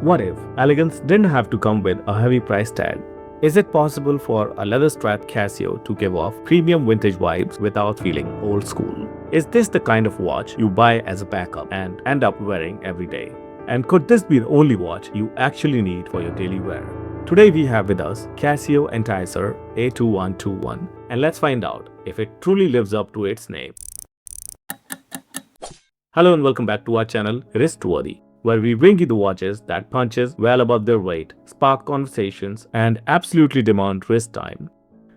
What if elegance didn't have to come with a heavy price tag? Is it possible for a leather-strapped Casio to give off premium vintage vibes without feeling old school? Is this the kind of watch you buy as a backup and end up wearing every day? And could this be the only watch you actually need for your daily wear? Today we have with us Casio Enticer A2121, and let's find out if it truly lives up to its name. Hello and welcome back to our channel Wristworthy, where we bring you the watches that punches well above their weight, spark conversations, and absolutely demand wrist time.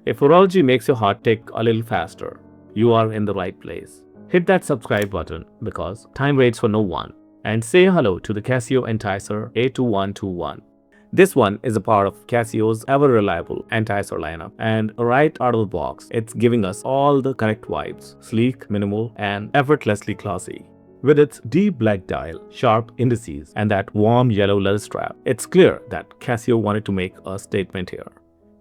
If horology makes your heart tick a little faster, you are in the right place. Hit that subscribe button because time waits for no one, and say hello to the Casio Enticer A2121. This one is a part of Casio's ever-reliable Enticer lineup, and right out of the box, it's giving us all the correct vibes: sleek, minimal, and effortlessly classy. With its deep black dial, sharp indices, and that warm yellow leather strap, it's clear that Casio wanted to make a statement here.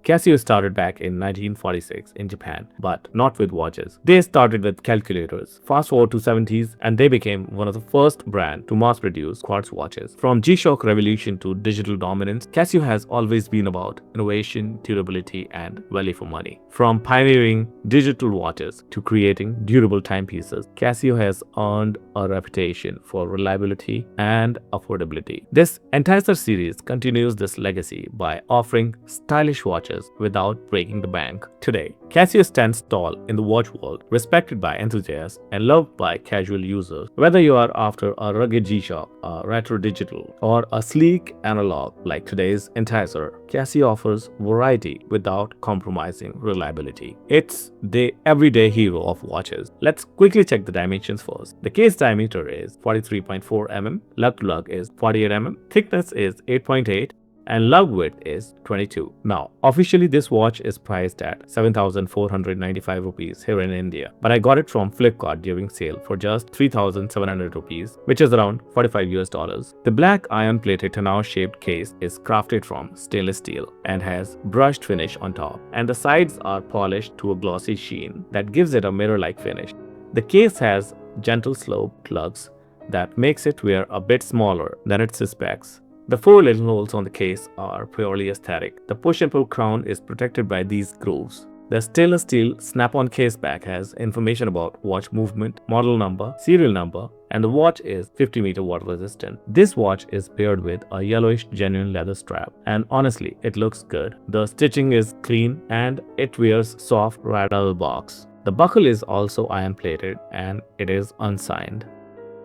Casio started back in 1946 in Japan, but not with watches. They started with calculators. Fast forward to 70s, and they became one of the first brands to mass produce quartz watches. From G-Shock revolution to digital dominance, Casio has always been about innovation, durability, and value for money. From pioneering digital watches to creating durable timepieces, Casio has earned a reputation for reliability and affordability. This Enticer series continues this legacy by offering stylish watches without breaking the bank. Today, Casio stands tall in the watch world, respected by enthusiasts and loved by casual users. Whether you are after a rugged G-Shock, a retro digital, or a sleek analog like today's Enticer, Casio offers variety without compromising reliability. It's the everyday hero of watches. Let's quickly check the dimensions first. The case diameter is 43.4 mm, lug to lug is 48 mm, thickness is 8.8, and lug width is 22. Now, officially this watch is priced at 7,495 rupees here in India, but I got it from Flipkart during sale for just 3,700 rupees, which is around 45 US dollars. The black iron-plated Tanao-shaped case is crafted from stainless steel and has brushed finish on top, and the sides are polished to a glossy sheen that gives it a mirror-like finish. The case has gentle sloped lugs that makes it wear a bit smaller than its specs. The four little holes on the case are purely aesthetic. The push and pull crown is protected by these grooves. The stainless steel snap-on case back has information about watch movement, model number, serial number, and the watch is 50-meter water resistant. This watch is paired with a yellowish genuine leather strap, and honestly, it looks good. The stitching is clean and it wears soft right out of the box. The buckle is also iron-plated and it is unsigned.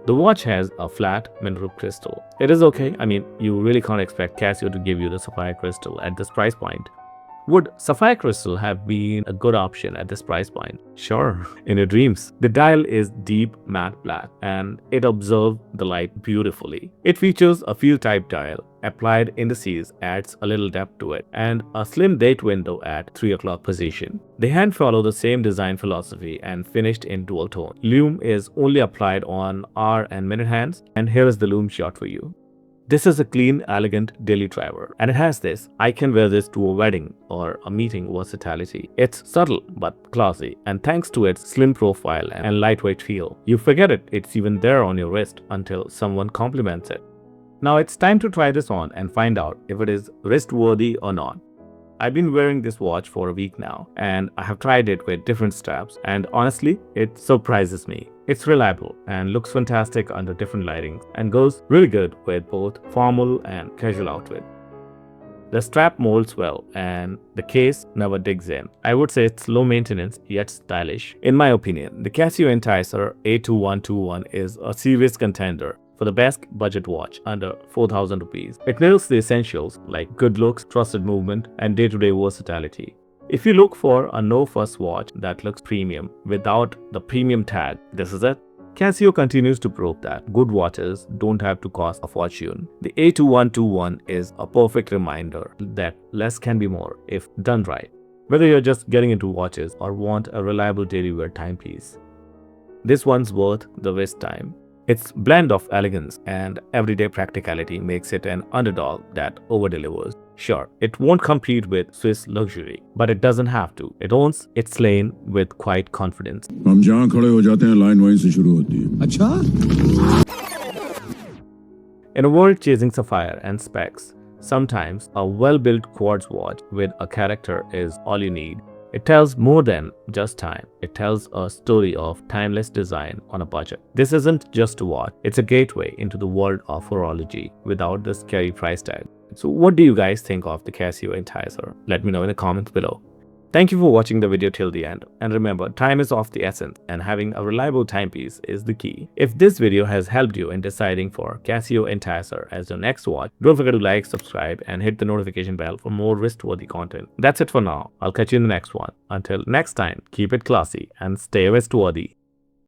The watch has a flat mineral crystal. It is okay. I mean, you really can't expect Casio to give you the sapphire crystal at this price point. Would sapphire crystal have been a good option at this price point? Sure, in your dreams. The dial is deep matte black and it absorbs the light beautifully. It features a field-type dial. Applied indices adds a little depth to it, and a slim date window at 3 o'clock position. The hand follow the same design philosophy and finished in dual tone. Lume is only applied on hour and minute hands, and here is the lume shot for you. This is a clean, elegant daily driver, and it has this "I can wear this to a wedding or a meeting" versatility. It's subtle but classy, and thanks to its slim profile and lightweight feel, you forget it's even there on your wrist until someone compliments it. Now it's time to try this on and find out if it is wrist-worthy or not. I've been wearing this watch for a week now, and I have tried it with different straps, and honestly, it surprises me. It's reliable and looks fantastic under different lightings and goes really good with both formal and casual outfit. The strap molds well and the case never digs in. I would say it's low maintenance yet stylish. In my opinion, the Casio Enticer A2121 is a serious contender for the best budget watch under 4,000 rupees. It nails the essentials like good looks, trusted movement, and day-to-day versatility. If you look for a no-fuss watch that looks premium without the premium tag, this is it. Casio continues to prove that good watches don't have to cost a fortune. The A2121 is a perfect reminder that less can be more if done right, whether you're just getting into watches or want a reliable daily wear timepiece. This one's worth the waste time. Its blend of elegance and everyday practicality makes it an underdog that over-delivers. Sure, it won't compete with Swiss luxury, but it doesn't have to. It owns its lane with quiet confidence. हम जहाँ खड़े हो जाते हैं line वहीं से शुरू होती है। अच्छा? In a world chasing sapphire and specs, sometimes a well-built quartz watch with a character is all you need. It tells more than just time. It tells a story of timeless design on a budget. This isn't just a watch, it's a gateway into the world of horology without the scary price tag. So what do you guys think of the Casio Enticer? Let me know in the comments below. Thank you for watching the video till the end. And remember, time is of the essence and having a reliable timepiece is the key. If this video has helped you in deciding for Casio Enticer as your next watch, don't forget to like, subscribe and hit the notification bell for more wrist-worthy content. That's it for now. I'll catch you in the next one. Until next time, keep it classy and stay wrist-worthy.